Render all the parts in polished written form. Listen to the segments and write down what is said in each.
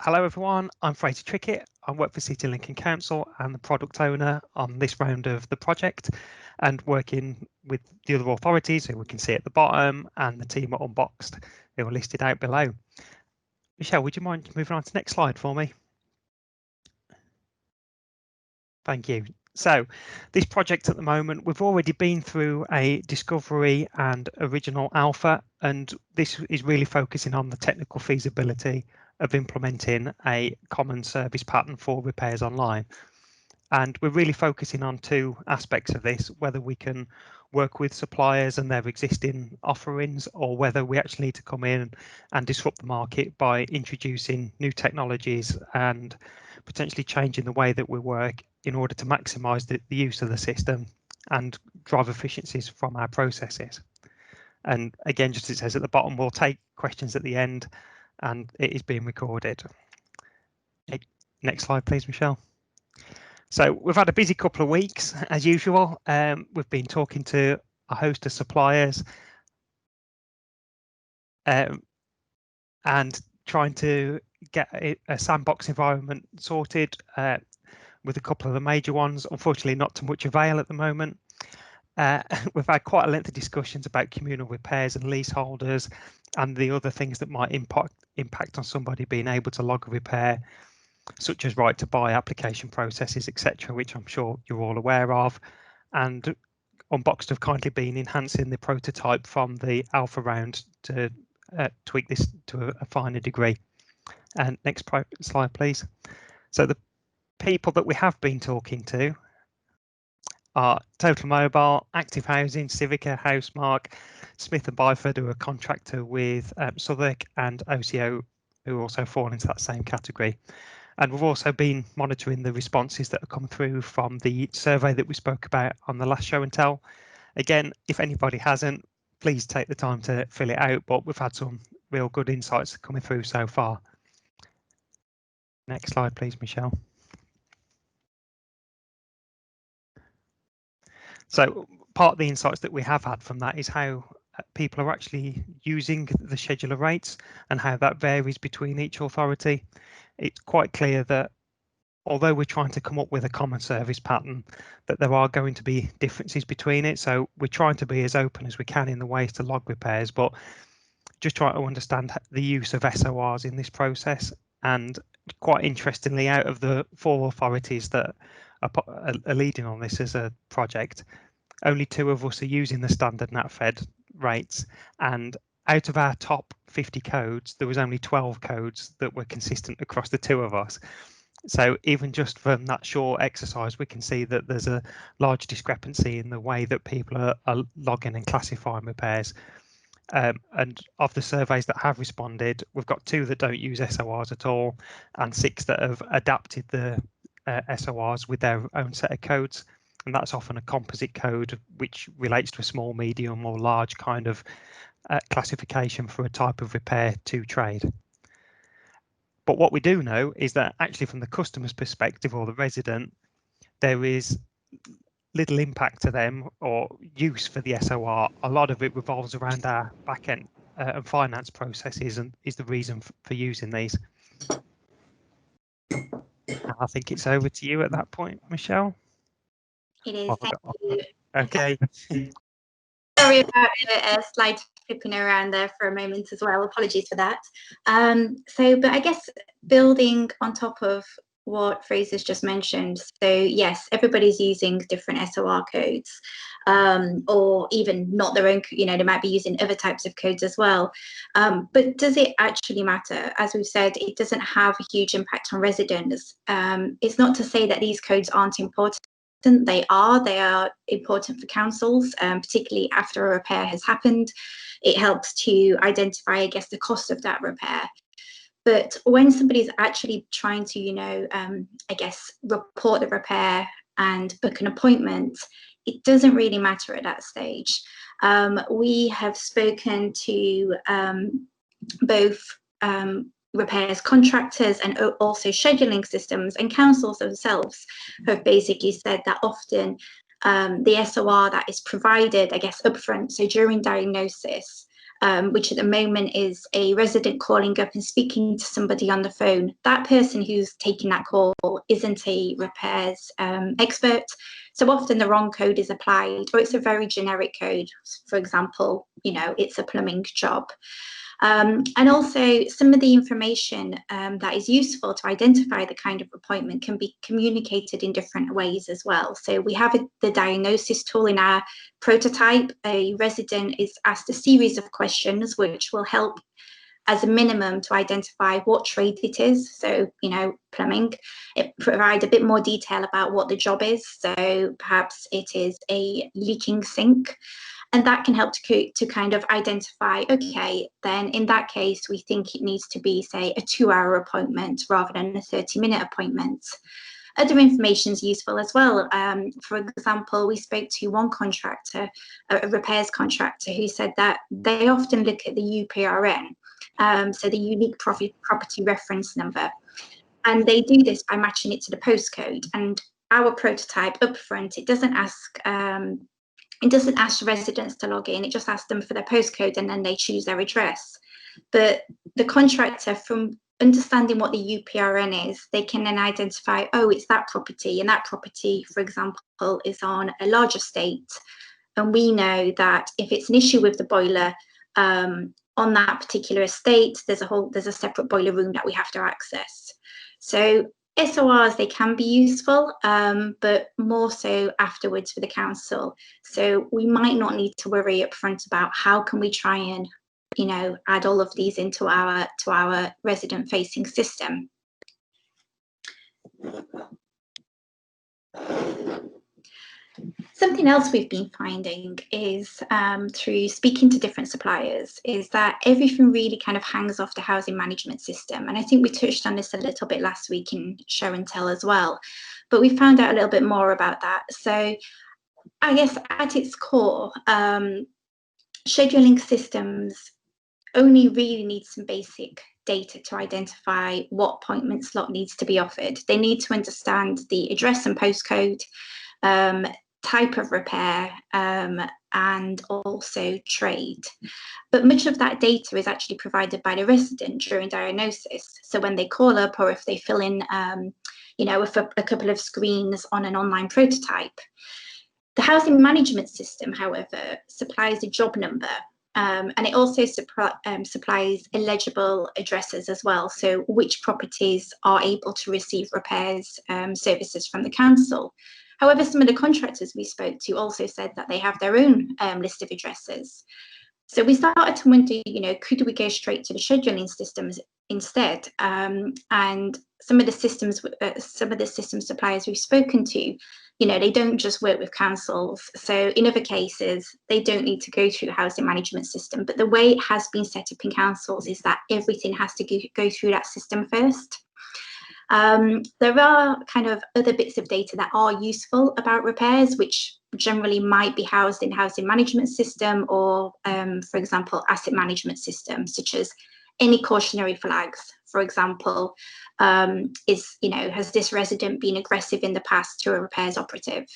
Hello everyone, I'm Fraser Trickett. I work for City Lincoln Council and the product owner on this round of the project, and working with the other authorities who we can see at the bottom and the team at Unboxed who are listed out below. Michelle, would you mind moving on to the next slide for me? Thank you. So this project at the moment, we've already been through a discovery and original alpha, and this is really focusing on the technical feasibility of implementing a common service pattern for repairs online. And we're really focusing on two aspects of this, whether we can work with suppliers and their existing offerings, or whether we actually need to come in and disrupt the market by introducing new technologies and potentially changing the way that we work in order to maximise the use of the system and drive efficiencies from our processes. And again, just as it says at the bottom, we'll take questions at the end, and it is being recorded. Next slide, please, Michelle. So we've had a busy couple of weeks, as usual. We've been talking to a host of suppliers and trying to get a sandbox environment sorted with a couple of the major ones. Unfortunately, not to much avail at the moment. We've had quite a lengthy discussions about communal repairs and leaseholders and the other things that might impact on somebody being able to log a repair, such as right to buy, application processes, etc., which I'm sure you're all aware of. And Unboxed have kindly been enhancing the prototype from the alpha round to tweak this to a finer degree. And next slide, please. So the people that we have been talking to are Total Mobile, Active Housing, Civica, Housemark, Smith & Byford, who are a contractor with Southwark, and OCO, who also fall into that same category. And we've also been monitoring the responses that have come through from the survey that we spoke about on the last show and tell. Again, if anybody hasn't, please take the time to fill it out, but we've had some real good insights coming through so far. Next slide, please, Michelle. So part of the insights that we have had from that is how people are actually using the scheduler rates and how that varies between each authority. It's quite clear that although we're trying to come up with a common service pattern, that there are going to be differences between it. So we're trying to be as open as we can in the ways to log repairs, but just trying to understand the use of SORs in this process. And quite interestingly, out of the 4 authorities that are leading on this as a project, only 2 of us are using the standard NatFed rates, and out of our top 50 codes, there was only 12 codes that were consistent across the 2 of us. So even just from that short exercise, we can see that there's a large discrepancy in the way that people are logging and classifying repairs. And of the surveys that have responded, we've got 2 that don't use SORs at all, and 6 that have adapted the SORs with their own set of codes. And that's often a composite code which relates to a small, medium or large kind of classification for a type of repair to trade. But what we do know is that actually from the customer's perspective or the resident, there is little impact to them or use for the SOR. A lot of it revolves around our back end and finance processes, and is the reason for using these. I think it's over to you at that point, Michelle. It is. Thank you. Okay. Sorry about a slide flipping around there for a moment as well. Apologies for that. But I guess building on top of what Fraser's just mentioned. So yes, everybody's using different SOR codes, or even not their own, they might be using other types of codes as well. But does it actually matter? As we've said, it doesn't have a huge impact on residents. It's not to say that these codes aren't important. They are important for councils, particularly after a repair has happened. It helps to identify, I guess, the cost of that repair. But when somebody's actually trying to, I guess, report the repair and book an appointment, it doesn't really matter at that stage. We have spoken to both repairs contractors and also scheduling systems, and councils themselves have basically said that often the SOR that is provided, I guess, upfront, so during diagnosis, which at the moment is a resident calling up and speaking to somebody on the phone. That person who's taking that call isn't a repairs expert. So often the wrong code is applied, or it's a very generic code. For example, it's a plumbing job. And also some of the information that is useful to identify the kind of appointment can be communicated in different ways as well. So we have the diagnosis tool in our prototype. A resident is asked a series of questions which will help as a minimum to identify what trade it is. So, plumbing. It provides a bit more detail about what the job is. So perhaps it is a leaking sink. And that can help to kind of identify, okay, then in that case, we think it needs to be, say, a 2-hour appointment rather than a 30-minute appointment. Other information is useful as well. For example, we spoke to one contractor, a repairs contractor, who said that they often look at the UPRN, so the unique property reference number. And they do this by matching it to the postcode. And our prototype up front, it doesn't ask residents to log in, it just asks them for their postcode and then they choose their address. But the contractor, from understanding what the UPRN is, they can then identify, oh, it's that property, and that property, for example, is on a large estate. And we know that if it's an issue with the boiler on that particular estate, there's a separate boiler room that we have to access. So SORs, they can be useful, but more so afterwards for the council. So we might not need to worry up front about how can we try and, add all of these into our resident-facing system. Something else we've been finding is through speaking to different suppliers is that everything really kind of hangs off the housing management system. And I think we touched on this a little bit last week in Show and Tell as well, but we found out a little bit more about that. So I guess at its core, scheduling systems only really need some basic data to identify what appointment slot needs to be offered. They need to understand the address and postcode, type of repair, and also trade. But much of that data is actually provided by the resident during diagnosis. So when they call up, or if they fill in, with a couple of screens on an online prototype. The housing management system, however, supplies a job number. And it also supplies eligible addresses as well, so which properties are able to receive repairs services from the council. However, some of the contractors we spoke to also said that they have their own list of addresses. So we started to wonder, could we go straight to the scheduling systems instead? And some of the system suppliers we've spoken to, they don't just work with councils. So in other cases, they don't need to go through the housing management system. But the way it has been set up in councils is that everything has to go through that system first. There are kind of other bits of data that are useful about repairs, which generally might be housed in housing management system or, for example, asset management system, such as any cautionary flags. For example, has this resident been aggressive in the past to a repairs operative,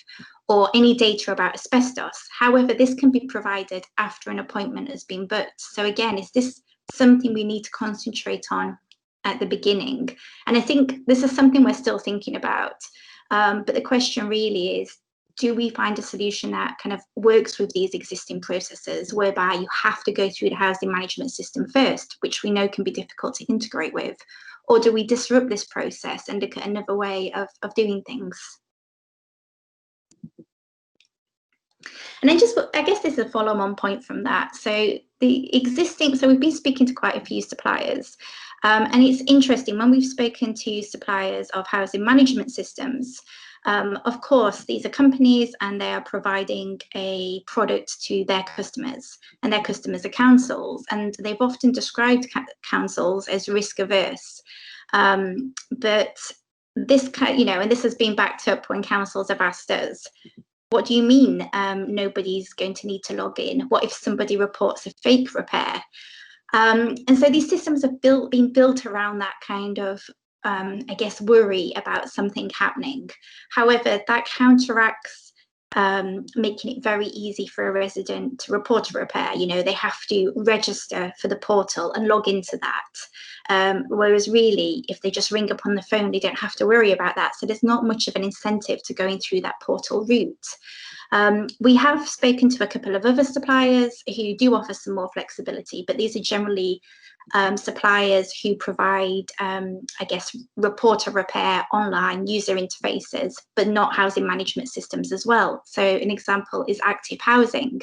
or any data about asbestos. However, this can be provided after an appointment has been booked. So again, is this something we need to concentrate on at the beginning? And I think this is something we're still thinking about. But the question really is, do we find a solution that kind of works with these existing processes, whereby you have to go through the housing management system first, which we know can be difficult to integrate with? Or do we disrupt this process and look at another way of doing things? And I guess this is a follow-on point from that. So we've been speaking to quite a few suppliers, and it's interesting when we've spoken to suppliers of housing management systems. Of course, these are companies and they are providing a product to their customers, and their customers are councils, and they've often described councils as risk averse. But this, and this has been backed up when councils have asked us, what do you mean nobody's going to need to log in? What if somebody reports a fake repair? And so these systems have been built around that kind of, I guess, worry about something happening. However, that counteracts making it very easy for a resident to report a repair. You know, they have to register for the portal and log into that. Whereas really, if they just ring up on the phone, they don't have to worry about that. So there's not much of an incentive to going through that portal route. We have spoken to a couple of other suppliers who do offer some more flexibility, but these are generally suppliers who provide, I guess, report or repair online user interfaces, but not housing management systems as well. So an example is Active Housing.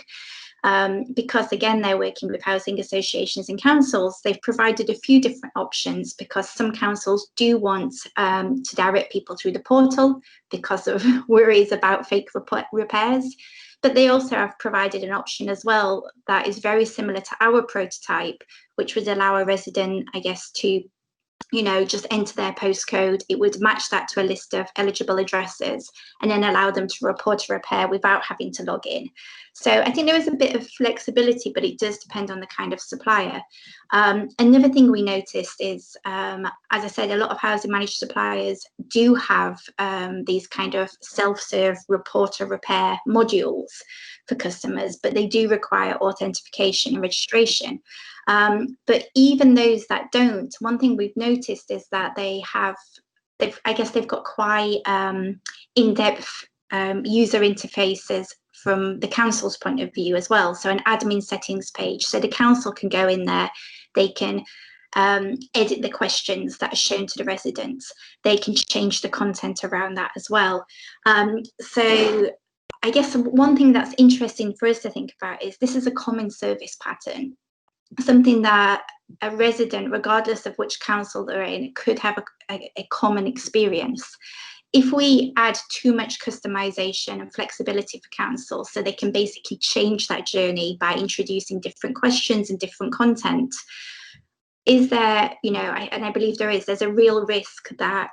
Because again, they're working with housing associations and councils, they've provided a few different options because some councils do want to direct people through the portal because of worries about fake repairs. But they also have provided an option as well that is very similar to our prototype, which would allow a resident, I guess, to, you know, just enter their postcode. It would match that to a list of eligible addresses and then allow them to report a repair without having to log in. So I think there is a bit of flexibility, but it does depend on the kind of supplier. Another thing we noticed is, as I said, a lot of housing managed suppliers do have these kind of self-serve report or repair modules for customers, but they do require authentication and registration. But even those that don't, one thing we've noticed is that I guess they've got quite in-depth user interfaces from the council's point of view as well. So an admin settings page, so the council can go in there, they can edit the questions that are shown to the residents, they can change the content around that as well. So I guess one thing that's interesting for us to think about is this is a common service pattern, something that a resident, regardless of which council they're in, could have a common experience. If we add too much customization and flexibility for councils, so they can basically change that journey by introducing different questions and different content, is there, you know, and I believe there's a real risk that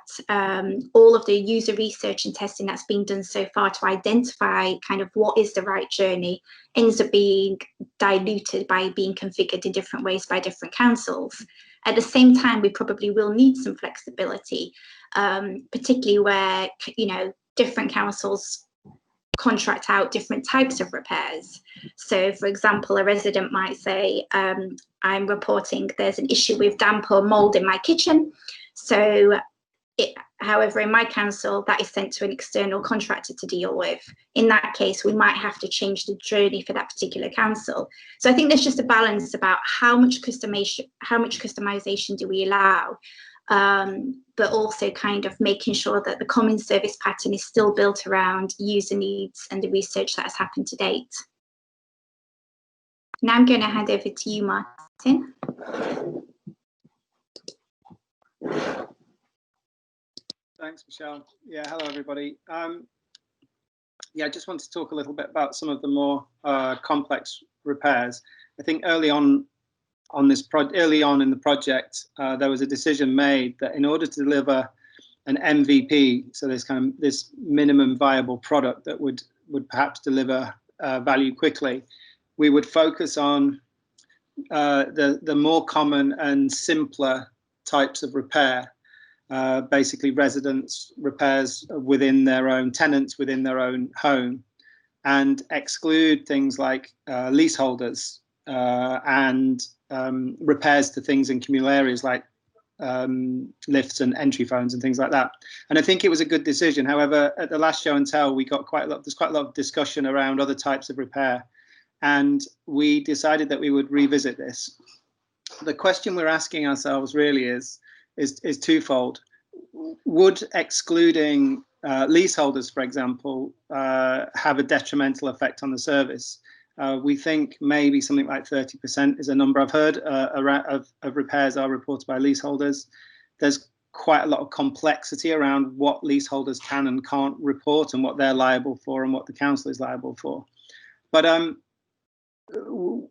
all of the user research and testing that's been done so far to identify kind of what is the right journey ends up being diluted by being configured in different ways by different councils. At the same time, we probably will need some flexibility, particularly where, you know, different councils contract out different types of repairs. So, for example, a resident might say, I'm reporting there's an issue with damp or mold in my kitchen. So, however, in my council, that is sent to an external contractor to deal with. In that case, we might have to change the journey for that particular council. So I think there's just a balance about how much customization do we allow, but also kind of making sure that the common service pattern is still built around user needs and the research that has happened to date. Now I'm going to hand over to you, Martin. Thanks, Michelle. Yeah, hello, everybody. Yeah, I just want to talk a little bit about some of the more complex repairs. I think early on in the project, there was a decision made that in order to deliver an MVP, so this minimum viable product that would perhaps deliver value quickly, we would focus on the more common and simpler types of repair. Basically residents repairs within their own, tenants within their own home, and exclude things like leaseholders and repairs to things in communal areas like lifts and entry phones and things like that. And I think it was a good decision. However, at the last show and tell, we got there's quite a lot of discussion around other types of repair, and we decided that we would revisit this. The question we're asking ourselves really is twofold. Would excluding leaseholders, for example, have a detrimental effect on the service? We think maybe something like 30% is a number I've heard of repairs are reported by leaseholders. There's quite a lot of complexity around what leaseholders can and can't report and what they're liable for and what the council is liable for. But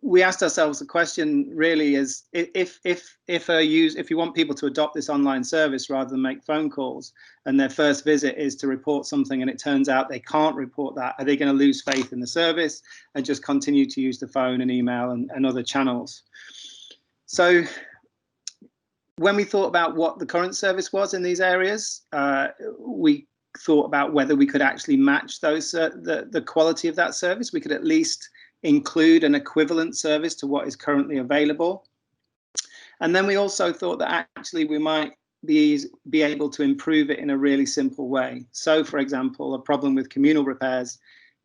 we asked ourselves the question really is, if you want people to adopt this online service rather than make phone calls, and their first visit is to report something and it turns out they can't report that, are they going to lose faith in the service and just continue to use the phone and email and other channels? So when we thought about what the current service was in these areas, we thought about whether we could actually match those the quality of that service. We could at least include an equivalent service to what is currently available. And then we also thought that actually we might be able to improve it in a really simple way. So, for example, a problem with communal repairs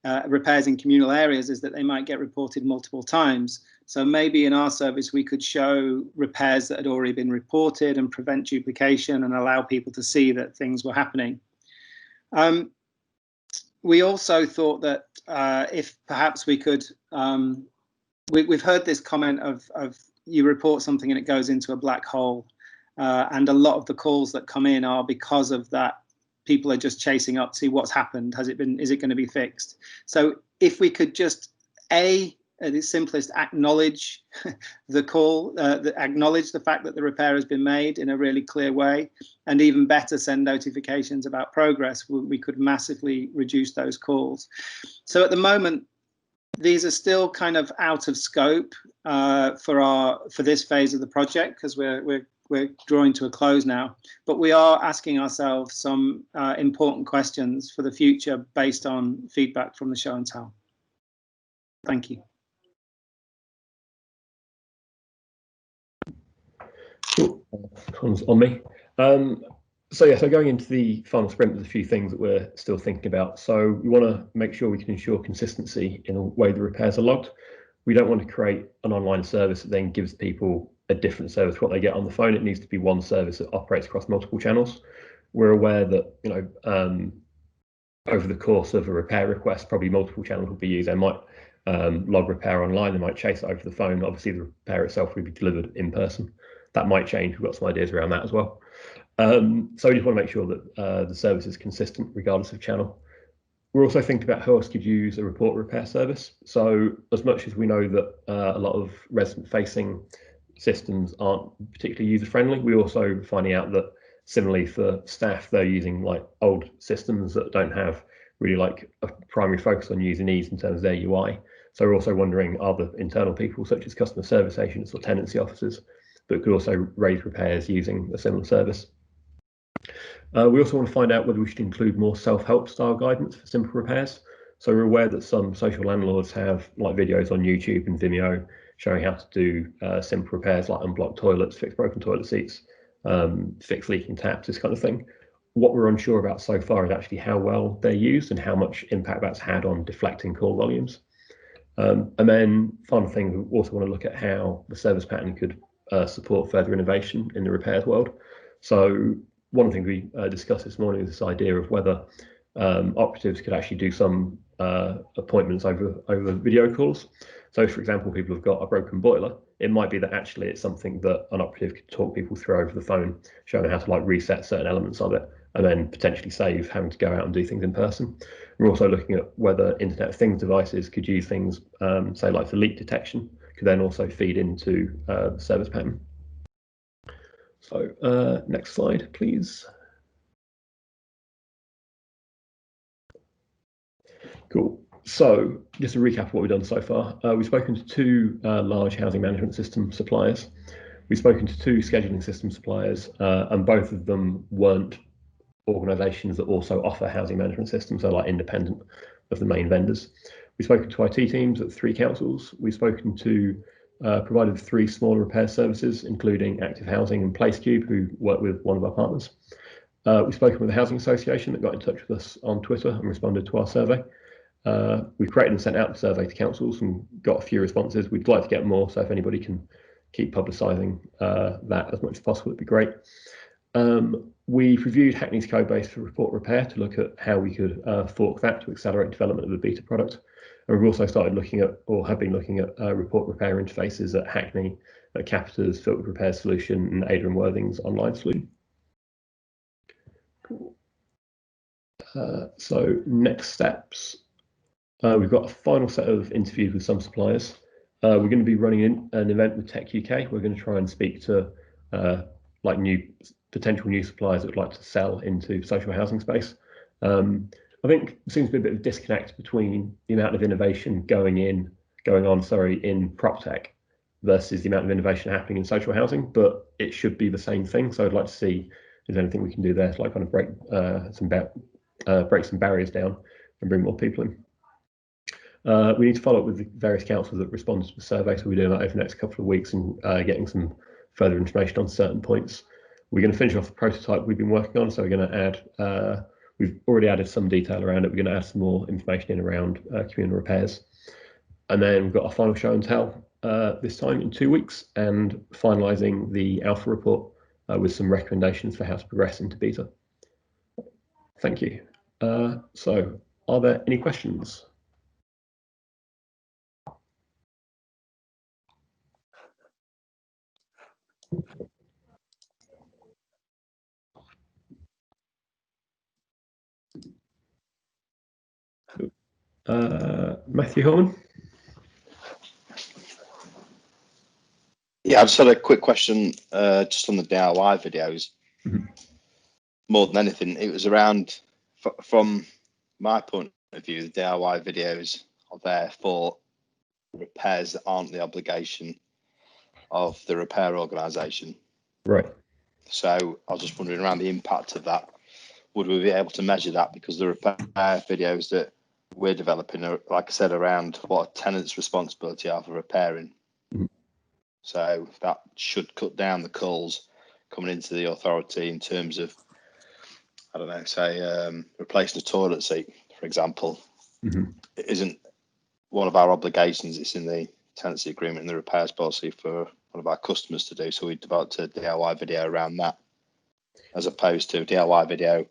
in communal areas is that they might get reported multiple times. So maybe in our service, we could show repairs that had already been reported and prevent duplication and allow people to see that things were happening. We also thought that if perhaps we could, we've heard this comment of you report something and it goes into a black hole. And a lot of the calls that come in are because of that. People are just chasing up to see what's happened. Is it going to be fixed? So if we could just, at its simplest, acknowledge the call, acknowledge the fact that the repair has been made in a really clear way, and even better, send notifications about progress, we could massively reduce those calls. So at the moment, these are still kind of out of scope for this phase of the project, because we're drawing to a close now, but we are asking ourselves some important questions for the future based on feedback from the show and tell. Thank you. Cool. On me. So going into the final sprint, there's a few things that we're still thinking about. So we want to make sure we can ensure consistency in the way the repairs are logged. We don't want to create an online service that then gives people a different service to what they get on the phone. It needs to be one service that operates across multiple channels. We're aware that over the course of a repair request, probably multiple channels will be used. They might log repair online, they might chase it over the phone. Obviously, the repair itself will be delivered in person. That might change. We've got some ideas around that as well. So we just want to make sure that the service is consistent regardless of channel. We're also thinking about who else could use a report repair service. So as much as we know that a lot of resident-facing systems aren't particularly user-friendly, we're also finding out that similarly for staff, they're using like old systems that don't have really like a primary focus on user needs in terms of their UI. So we're also wondering, are the internal people such as customer service agents or tenancy officers that could also raise repairs using a similar service? We also want to find out whether we should include more self-help style guidance for simple repairs. So we're aware that some social landlords have like videos on YouTube and Vimeo showing how to do simple repairs like unblock toilets, fix broken toilet seats, fix leaking taps, this kind of thing. What we're unsure about so far is actually how well they're used and how much impact that's had on deflecting call volumes. And then final thing, we also want to look at how the service pattern could support further innovation in the repairs world. So one of the things we discussed this morning is this idea of whether operatives could actually do some appointments over video calls. So for example, people have got a broken boiler. It might be that actually it's something that an operative could talk people through over the phone, showing them how to like reset certain elements of it, and then potentially save having to go out and do things in person. We're also looking at whether Internet of Things devices could use things, say like for leak detection, could then also feed into the service pattern. So next slide, please. Cool. So just a recap of what we've done so far. We've spoken to two large housing management system suppliers. We've spoken to two scheduling system suppliers, and both of them weren't organisations that also offer housing management systems, so like independent of the main vendors. We've spoken to IT teams at 3 councils. We've spoken to provided 3 smaller repair services, including Active Housing and PlaceCube, who work with one of our partners. We've spoken with a housing association that got in touch with us on Twitter and responded to our survey. We've created and sent out the survey to councils and got a few responses. We'd like to get more, so if anybody can keep publicising that as much as possible, it'd be great. We've reviewed Hackney's code base for report repair to look at how we could fork that to accelerate development of the beta product. And we've also started looking at, or have been looking at, report repair interfaces at Hackney, at Capita's filtered repair solution, and Ada and Worthing's online solution. Cool. So next steps. We've got a final set of interviews with some suppliers. We're going to be running an event with Tech UK. We're going to try and speak to like potential new suppliers that would like to sell into social housing space. I think there seems to be a bit of a disconnect between the amount of innovation going on in prop tech versus the amount of innovation happening in social housing, but it should be the same thing. So I'd like to see if there's anything we can do there to like kind of break some break some barriers down and bring more people in. We need to follow up with the various councils that responded to the survey, so we're doing that over the next couple of weeks and getting some further information on certain points. We're going to finish off the prototype we've been working on, so we're going to add, we've already added some detail around it, we're going to add some more information in around communal repairs. And then we've got our final show and tell this time in 2 weeks, and finalising the alpha report with some recommendations for how to progress into beta. Thank you. So are there any questions? Matthew Holman? Yeah, I just had a quick question just on the DIY videos. More than anything, it was around, from my point of view, the DIY videos are there for repairs that aren't the obligation of the repair organisation. Right. So I was just wondering around the impact of that. Would we be able to measure that? Because the repair videos that we're developing are, like I said, around what a tenant's responsibility are for repairing. So that should cut down the calls coming into the authority in terms of, I don't know, say replacing a toilet seat, for example. It isn't one of our obligations. It's in the tenancy agreement and the repairs policy for one of our customers to do. So we developed a DIY video around that, as opposed to a DIY video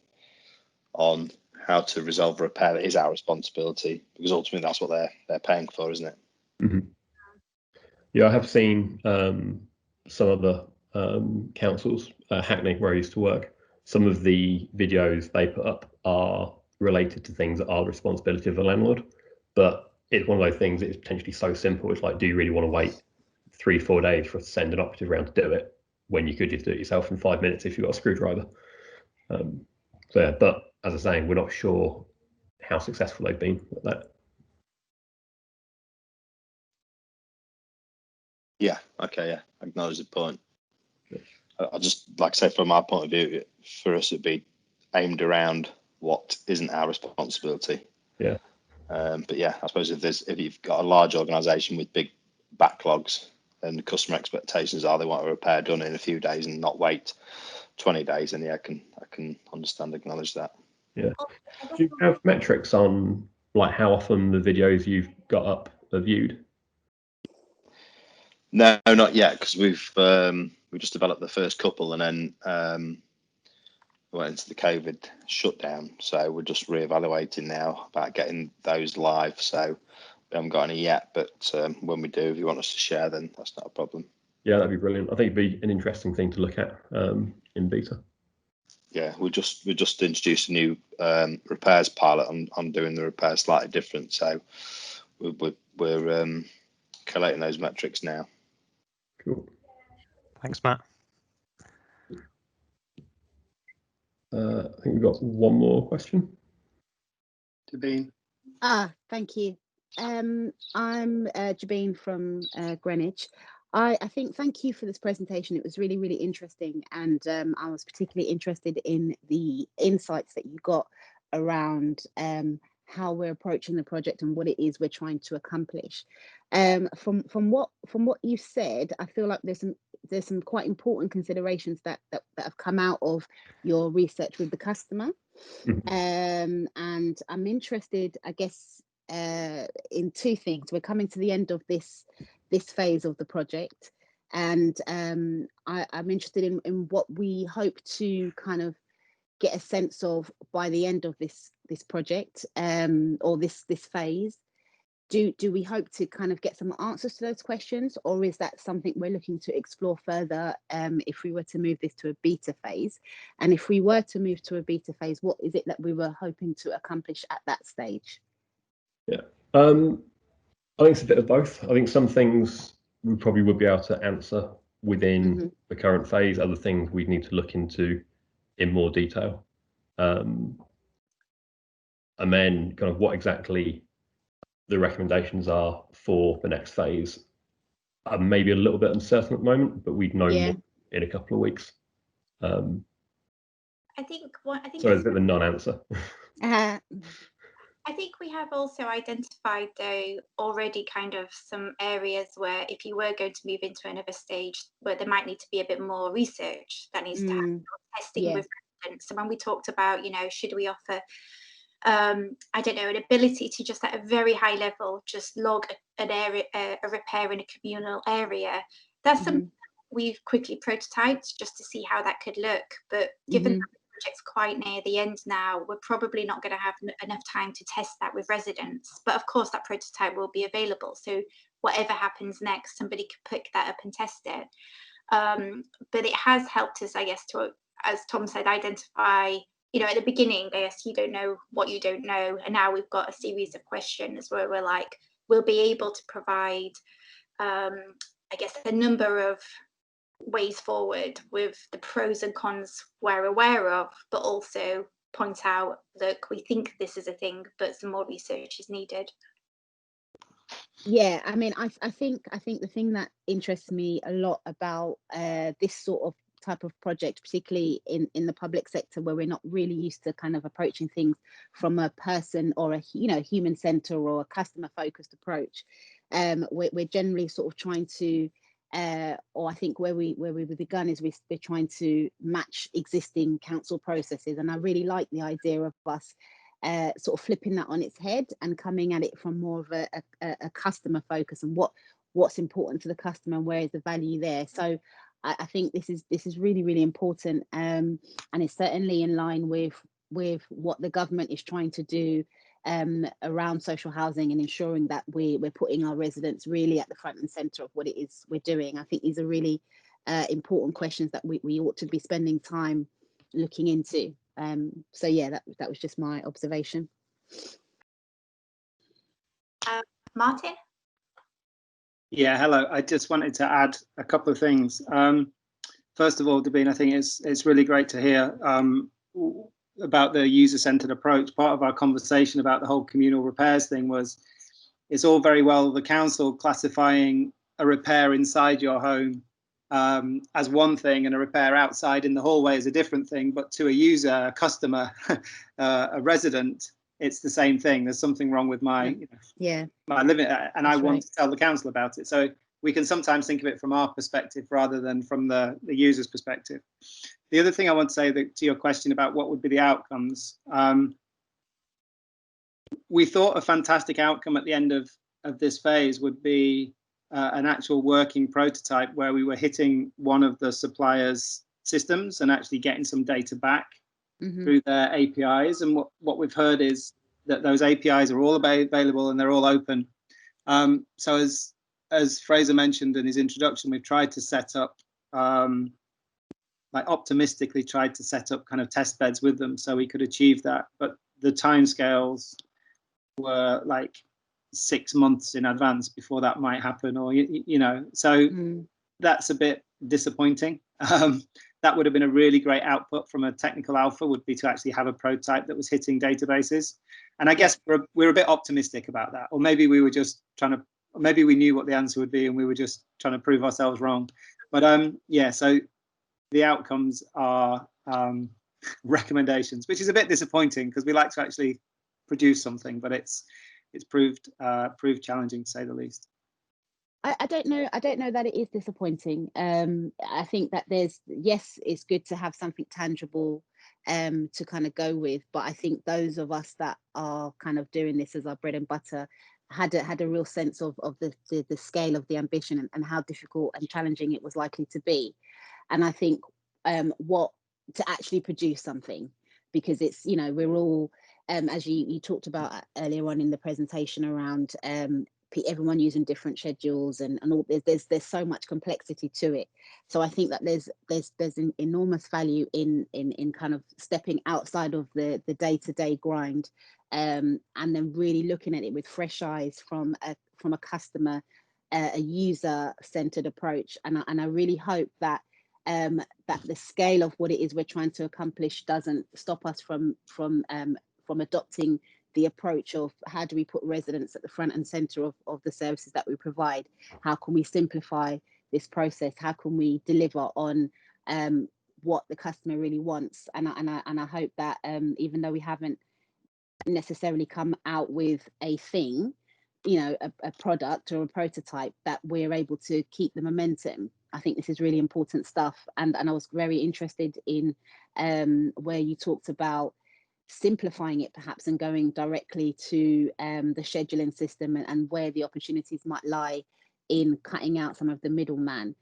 on how to resolve a repair that is our responsibility, because ultimately that's what they're paying for, isn't it? Yeah, I have seen some of the councils, Hackney, where I used to work, some of the videos they put up are related to things that are the responsibility of the landlord, but it's one of those things, it's potentially so simple. It's like, do you really want to wait 3-4 days for us to send an operative around to do it, when you could just do it yourself in 5 minutes if you've got a screwdriver? So yeah, but as I was saying, we're not sure how successful they've been at that. Yeah, okay, yeah, I acknowledge the point. I just, like I say, from our point of view, for us it'd be aimed around what isn't our responsibility. Yeah. But yeah, I suppose if you've got a large organisation with big backlogs, then the customer expectations are they want a repair done in a few days and not wait 20 days, and yeah, I can understand, acknowledge that. Yeah. Do you have metrics on like how often the videos you've got up are viewed? No, not yet, because we've just developed the first couple, and then we went into the COVID shutdown. So we're just reevaluating now about getting those live. So we haven't got any yet, but when we do, if you want us to share, then that's not a problem. Yeah, that'd be brilliant. I think it'd be an interesting thing to look at in beta. Yeah, we just introduced a new repairs pilot on doing the repairs slightly different. So we're collating those metrics now. Cool. Thanks, Matt. I think we've got one more question. Jabeen. Thank you. I'm Jabeen from Greenwich. I think thank you for this presentation. It was really, really interesting, and I was particularly interested in the insights that you got around how we're approaching the project and what it is we're trying to accomplish. From what you said, I feel like there's some quite important considerations that have come out of your research with the customer. And I'm interested, I guess, in two things. We're coming to the end of this phase of the project, and I'm interested in what we hope to kind of get a sense of by the end of this project, or this phase. Do we hope to kind of get some answers to those questions, or is that something we're looking to explore further if we were to move this to a beta phase? And if we were to move to a beta phase, what is it that we were hoping to accomplish at that stage? Yeah, I think it's a bit of both. I think some things we probably would be able to answer within the current phase. Other things we'd need to look into in more detail. And then kind of what exactly the recommendations are for the next phase. I'm maybe a little bit uncertain at the moment, but we'd know more in a couple of weeks. I think Sorry, it's a bit of a non-answer. I think we have also identified, though, already kind of some areas where if you were going to move into another stage, where there might need to be a bit more research that needs to happen, testing with residents. So when we talked about, you know, should we offer, I don't know, an ability to just at a very high level, just log an area, a repair in a communal area, that's something we've quickly prototyped just to see how that could look. But given that the project's quite near the end now, we're probably not going to have enough time to test that with residents. But of course, that prototype will be available. So whatever happens next, somebody could pick that up and test it. But it has helped us, I guess, to, as Tom said, identify, you know, at the beginning, I guess you don't know what you don't know. And now we've got a series of questions where we're like, we'll be able to provide, I guess, a number of ways forward with the pros and cons we're aware of, but also point out, look, we think this is a thing, but some more research is needed. Yeah, I mean, I think the thing that interests me a lot about this sort of type of project, particularly in the public sector, where we're not really used to kind of approaching things from a person or a, you know, human center or a customer focused approach. We're generally sort of trying to or I think where we've begun is we're trying to match existing council processes, and I really like the idea of us sort of flipping that on its head and coming at it from more of a customer focus and what's important to the customer and where is the value there. So I think this is really, really important, and it's certainly in line with what the government is trying to do around social housing and ensuring that we're putting our residents really at the front and centre of what it is we're doing. I think these are really important questions that we ought to be spending time looking into. So yeah, that was just my observation. Martin? Yeah, hello. I just wanted to add a couple of things. First of all, Davina, I think it's really great to hear about the user-centered approach. Part of our conversation about the whole communal repairs thing was, it's all very well the council classifying a repair inside your home as one thing and a repair outside in the hallway is a different thing, but to a user, a customer, a resident, it's the same thing. There's something wrong with my my living, and I want to tell the council about it. So we can sometimes think of it from our perspective rather than from the user's perspective. The other thing I want to say to your question about what would be the outcomes, we thought a fantastic outcome at the end of this phase would be an actual working prototype where we were hitting one of the suppliers' systems and actually getting some data back through their APIs. And what we've heard is that those APIs are all available and they're all open. So as Fraser mentioned in his introduction, we've tried to set up, like optimistically tried to set up kind of test beds with them so we could achieve that. But the timescales were like 6 months in advance before that might happen, or you know, so that's a bit disappointing. That would have been a really great output from a technical alpha, would be to actually have a prototype that was hitting databases. And I guess we're a bit optimistic about that, or maybe we were just trying to, maybe we knew what the answer would be and we were just trying to prove ourselves wrong. But yeah, so the outcomes are recommendations, which is a bit disappointing because we like to actually produce something, but it's proved challenging to say the least. I don't know that it is disappointing. I think that yes, it's good to have something tangible to kind of go with, but I think those of us that are kind of doing this as our bread and butter had a real sense of the scale of the ambition and how difficult and challenging it was likely to be. And I think what to actually produce something, because it's, you know, we're all as you talked about earlier on in the presentation around everyone using different schedules and all, there's so much complexity to it. So I think that there's an enormous value in kind of stepping outside of the day-to-day grind and then really looking at it with fresh eyes from a customer, a user-centered approach. And I really hope that that the scale of what it is we're trying to accomplish doesn't stop us from adopting the approach of how do we put residents at the front and center of the services that we provide? How can we simplify this process? How can we deliver on what the customer really wants. And I hope that even though we haven't necessarily come out with a thing, you know, a product or a prototype, that we're able to keep the momentum. I think this is really important stuff. And I was very interested in where you talked about simplifying it perhaps and going directly to the scheduling system, and where the opportunities might lie in cutting out some of the middleman.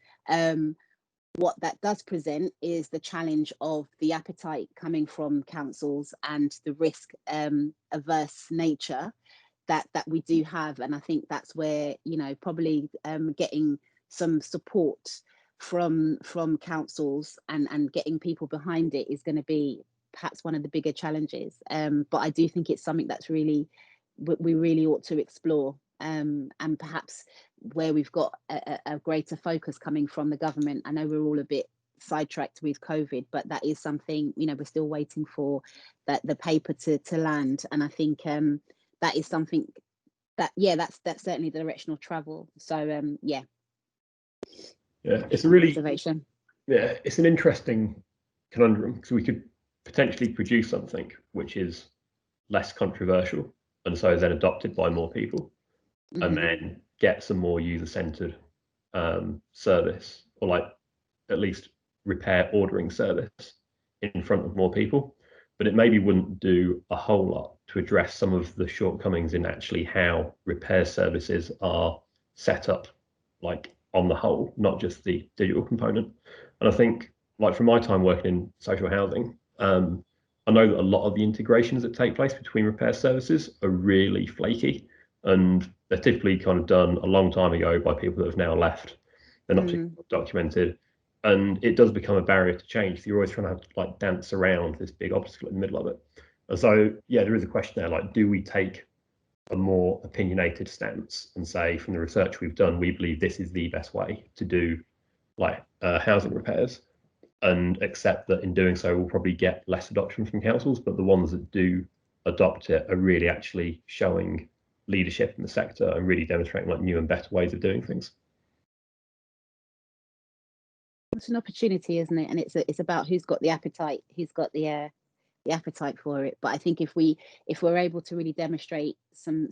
What that does present is the challenge of the appetite coming from councils and the risk averse nature that we do have. And I think that's where, you know, probably getting some support from councils and getting people behind it is going to be perhaps one of the bigger challenges. But I do think it's something that's really, we really ought to explore, and perhaps where we've got a greater focus coming from the government. I know we're all a bit sidetracked with COVID, but that is something, you know, we're still waiting for that the paper to land. And I think that is something that, yeah, that's certainly the direction of travel. So yeah, it's a really observation. Yeah, it's an interesting conundrum, because we could potentially produce something which is less controversial and so is then adopted by more people, and then get some more user-centered service, or like at least repair ordering service in front of more people. But it maybe wouldn't do a whole lot to address some of the shortcomings in actually how repair services are set up, like on the whole, not just the digital component. And I think, like from my time working in social housing, I know that a lot of the integrations that take place between repair services are really flaky, and they're typically kind of done a long time ago by people that have now left. They're not particularly documented, and it does become a barrier to change. So you're always trying to like dance around this big obstacle in the middle of it. And so, yeah, there is a question there, like, do we take a more opinionated stance and say, from the research we've done, we believe this is the best way to do like housing repairs, and accept that in doing so we'll probably get less adoption from councils, but the ones that do adopt it are really actually showing leadership in the sector and really demonstrating like new and better ways of doing things. It's an opportunity, isn't it? And it's about who's got the appetite, who's got the appetite for it. But I think if we're able to really demonstrate some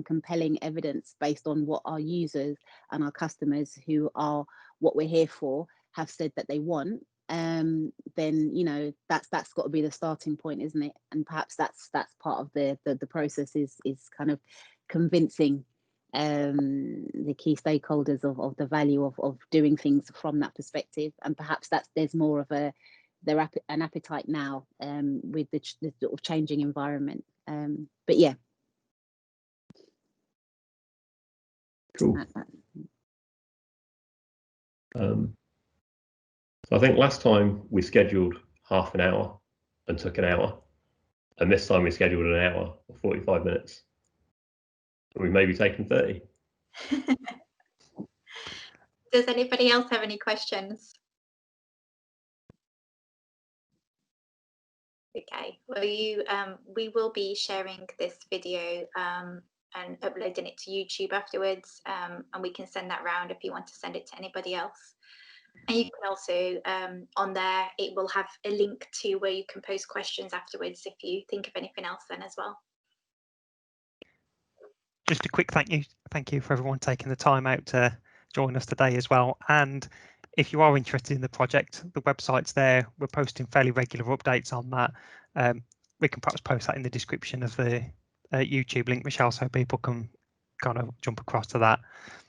compelling evidence based on what our users and our customers, who are what we're here for, have said that they want, then, you know, that's got to be the starting point, isn't it? And perhaps that's part of the process is kind of convincing the key stakeholders of the value of doing things from that perspective. And perhaps there's more of an appetite now with the sort of changing environment. But yeah. Cool. So I think last time we scheduled half an hour and took an hour, and this time we scheduled an hour or 45 minutes. And we may be taking 30. Does anybody else have any questions? Okay, well, we will be sharing this video and uploading it to YouTube afterwards, and we can send that round if you want to send it to anybody else. And you can also, on there, it will have a link to where you can post questions afterwards if you think of anything else then as well. Just a quick thank you for everyone taking the time out to join us today as well. And if you are interested in the project, the website's there. We're posting fairly regular updates on that. We can perhaps post that in the description of the YouTube link, Michelle, so people can kind of jump across to that.